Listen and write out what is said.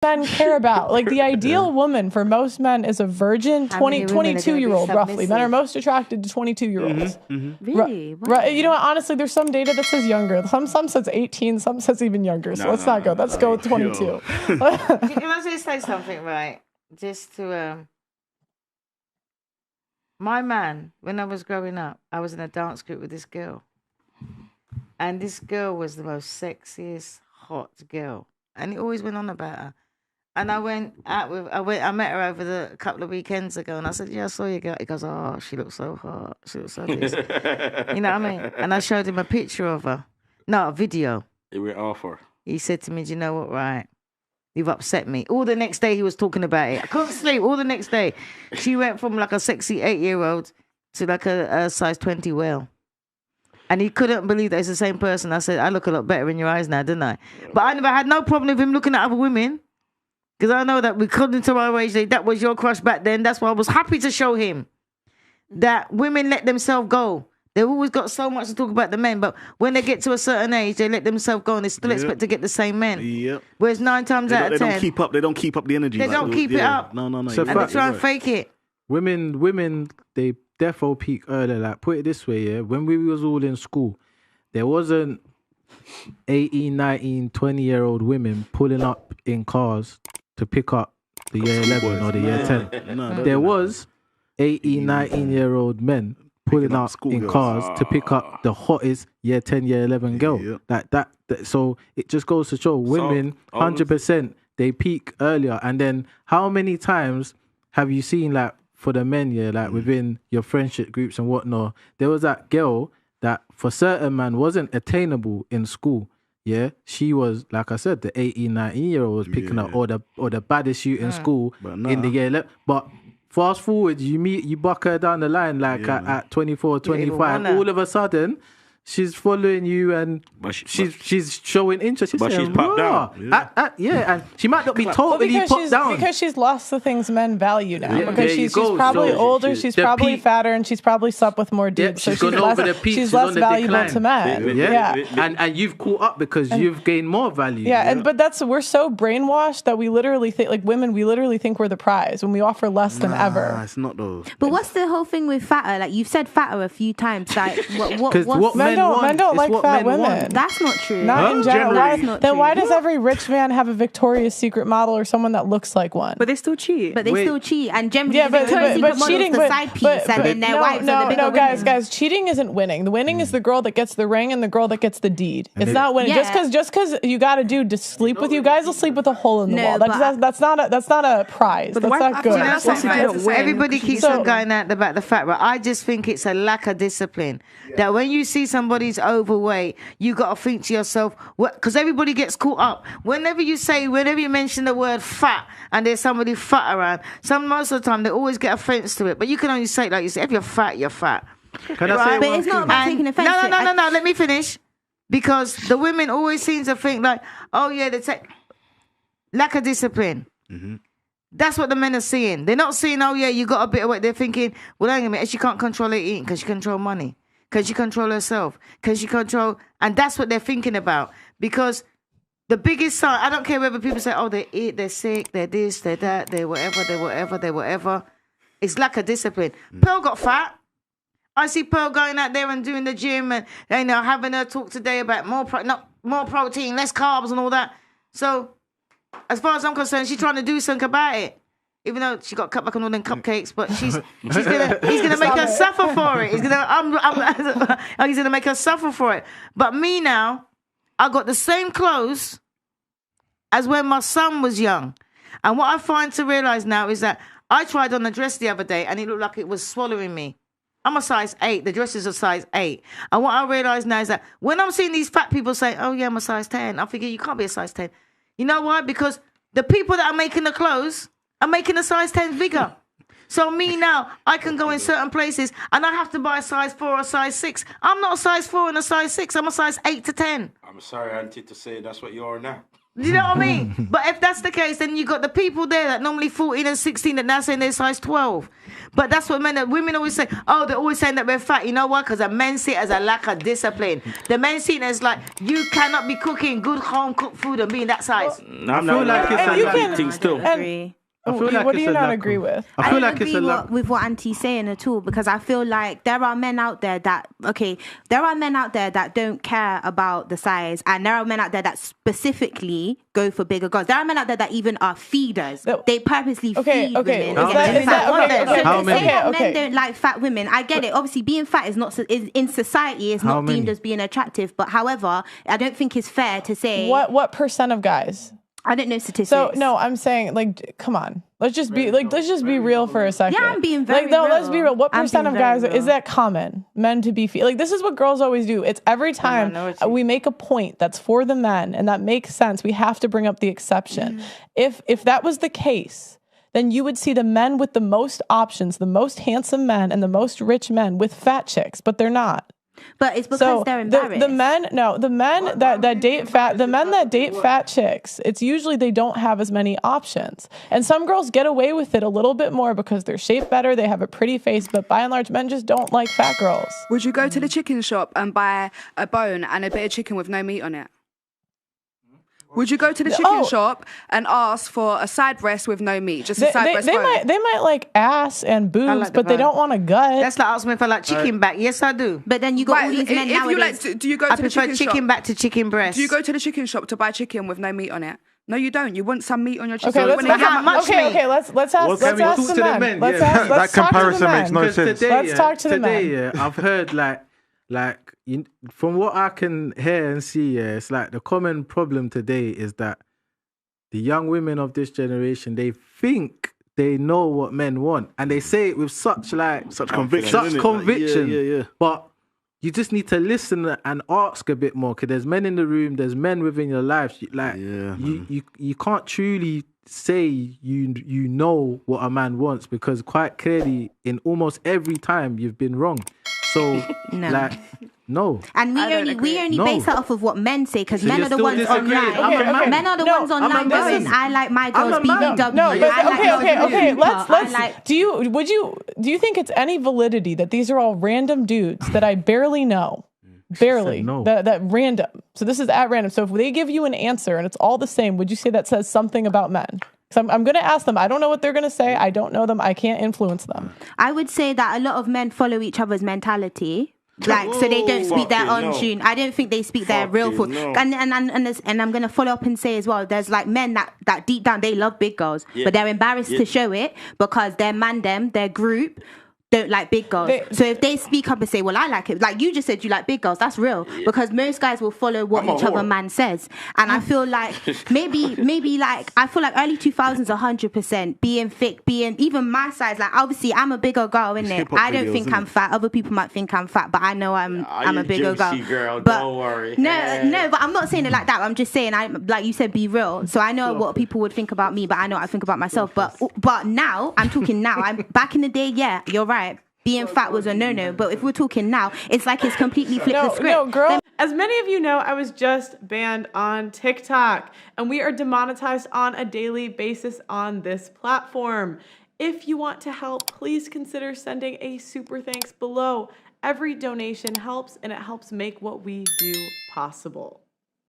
men care about. Like the ideal woman for most men is a virgin 22-year-old roughly. Men are most attracted to 22-year-olds. Really? Right. You know what? Honestly, there's some data that says younger. Some says 18, some says even younger. So let's not go. Let's go with 22. Can I just say something, right? Just to my man, when I was growing up, I was in a dance group with this girl. And this girl was the most sexiest, hot girl. And he always went on about her. And I met her over a couple of weekends ago, and I said, "Yeah, I saw you girl." He goes, "Oh, she looks so hot. She looks so this." You know what I mean? And I showed him a picture of her. No, a video. It went off her. He said to me, "Do you know what, right? You've upset me." All the next day he was talking about it. I couldn't sleep all the next day. She went from like a sexy 8-year-old to like a size 20 whale. And he couldn't believe that it's the same person. I said, "I look a lot better in your eyes now, didn't I?" But I never had no problem with him looking at other women. Because I know that according to our age, that was your crush back then. That's why I was happy to show him that women let themselves go. They've always got so much to talk about the men, but when they get to a certain age, they let themselves go and they still expect to get the same men. Yep. Whereas 9 times out of 10, they don't keep up the energy. They don't keep it up. No. So And they try and fake it. Women, they defo peak earlier. Like, put it this way, yeah. When we was all in school, there wasn't 18, 19, 20-year-old women pulling up in cars to pick up the year 11 or the year 10. There was 18, 19-year-old men pulling up in cars to pick up the hottest year 10, year 11 girl. Yeah. Like that. So it just goes to show women, 100%, they peak earlier. And then how many times have you seen, like, for the men, yeah, like within your friendship groups and whatnot, there was that girl that for certain man wasn't attainable in school. Yeah, she was, like I said, the 18, 19-year-old was picking up or the baddest shoot in school in the year 11. But fast forward, you buck her down the line at 24, 25. All of a sudden, she's following you and she's showing interest. She's popped down. And she might not be totally popped down. Because she's lost the things men value now. Yeah, because she's probably older, she's probably fatter, and she's probably slept with more dudes. Yeah, she's less valuable to men. Yeah. And you've caught up because you've gained more value. Yeah, but we're so brainwashed that we literally think, like women, we literally think we're the prize when we offer less than ever. It's not those. But what's the whole thing with fatter? Like, you've said fatter a few times. Like, what men don't like fat women. That's not true. Not in general. Then why does What? every rich man have a Victoria's Secret model or someone that looks like one? But they still cheat. But they still cheat. And generally, Yeah, but cheating, the side piece, and then their wives are the bigger women. guys, cheating isn't winning. The winning is the girl that gets the ring and the girl that gets the deed. It's not winning. Yeah. Just because you got a dude to sleep with you, guys will sleep with a hole in the wall. That's not a prize. That's not good. Everybody keeps on going out about the fact, right? I just think it's a lack of discipline. That when you see somebody's overweight, you got to think to yourself, because everybody gets caught up. Whenever you mention the word fat and there's somebody fat around, most of the time they always get offense to it. But you can only say it like you say, if you're fat, you're fat. Can I say But it's not about taking offense. No, let me finish. Because the women always seem to think like, oh yeah, lack of discipline. Mm-hmm. That's what the men are seeing. They're not seeing, oh yeah, you got a bit of weight. They're thinking, well, hang on a minute, she can't control her eating because she control money. Can she control herself? And that's what they're thinking about. Because the biggest sign, I don't care whether people say, oh, they're sick, they're this, they're that, they're whatever. It's lack of discipline. Pearl got fat. I see Pearl going out there and doing the gym and having her talk today about more protein, less carbs and all that. So, as far as I'm concerned, she's trying to do something about it. Even though she got cut back on all them cupcakes, but he's gonna make her suffer for it. He's gonna make her suffer for it. But me now, I got the same clothes as when my son was young. And what I find to realize now is that I tried on a dress the other day and it looked like it was swallowing me. I'm a size 8. The dress is a size 8. And what I realize now is that when I'm seeing these fat people say, oh yeah, I'm a size 10, I figure you can't be a size 10. You know why? Because the people that are making the clothes are making the size 10s bigger. So me now, I can go in certain places and I have to buy a size 4 or a size 6. I'm not a size 4 and a size 6. I'm a size 8 to 10. I'm sorry, Auntie, to say that's what you are now. You know what I mean? But if that's the case, then you got the people there that normally 14 and 16 that now saying they're size 12. But that's what women always say. Oh, they're always saying that we're fat. You know what? Because the men see it as a lack of discipline. The men see it as like, you cannot be cooking good home cooked food and being that size. I'm not like it's a lack thing still. Agree. What do you not agree with? I feel like don't it's a agree with what Auntie's saying at all, because I feel like there are men out there that don't care about the size, and there are men out there that specifically go for bigger girls. There are men out there that even are feeders. They purposely feed women. How many? Men don't like fat women. I get it. Obviously, being fat is not in society is not deemed as being attractive. But however, I don't think it's fair to say what percent of guys. I don't know statistics. So no, I'm saying like, come on, let's just be real for a second. Yeah, I'm being very real. Let's be real. What percent of guys is that common? Men to be like, this is what girls always do. It's every time we make a point that's for the men, and that makes sense. We have to bring up the exception. If that was the case, then you would see the men with the most options, the most handsome men, and the most rich men with fat chicks, but they're not. But it's because they're embarrassed. The men that date fat chicks, it's usually they don't have as many options. And some girls get away with it a little bit more because they're shaped better, they have a pretty face, but by and large, men just don't like fat girls. Would you go to the chicken shop and buy a bone and a bit of chicken with no meat on it? Would you go to the chicken shop and ask for a side breast with no meat, just a side breast bone? They might like ass and boobs, but they don't want a gut. That's like asking me if I like chicken back. Yes, I do. But then you got all these men nowadays. Do you go to the chicken shop? Chicken back to chicken breast. Do you go to the chicken shop to buy chicken with no meat on it? No, you don't. You want some meat on your chicken. Okay, let's ask the men. That comparison makes no sense. Let's talk to the men. Today, I've heard from what I can hear and see, it's like the common problem today is that the young women of this generation, they think they know what men want, and they say it with such conviction. Yeah. But you just need to listen and ask a bit more, because there's men in the room, there's men within your lives. You can't truly say you know what a man wants, because quite clearly in almost every time you've been wrong. So no. And we only base it off of what men say, because men are the ones online. Men are the ones online going, I like my girls BBW. Do you think it's any validity that these are all random dudes that I barely know? Barely. No. That random. So this is at random. So if they give you an answer and it's all the same, would you say that says something about men? So I'm going to ask them. I don't know what they're going to say. I don't know them. I can't influence them. I would say that a lot of men follow each other's mentality. Like, so they don't speak their own tune. I don't think they speak their real foot. And I'm going to follow up and say as well, there's like men that deep down, they love big girls, but they're embarrassed to show it because their their group don't like big girls. So if they speak up and say, well, I like it, like you just said, you like big girls, that's real. Because most guys will follow what each other man says. And I feel like maybe like, I feel like early 2000s, 100%, being thick, being even my size, like obviously I'm a bigger girl, innit? I don't think I'm fat. Other people might think I'm fat, but I know I'm a bigger girl. But don't worry. No, but I'm not saying it like that. I'm just saying, like you said, be real. So I know what people would think about me, but I know what I think about myself. But now, I'm talking now. I'm back in the day, yeah, you're right. Being fat was a no-no, but if we're talking now, it's like it's completely flipped the script. No, girl. As many of you know, I was just banned on TikTok, and we are demonetized on a daily basis on this platform. If you want to help, please consider sending a super thanks below. Every donation helps, and it helps make what we do possible.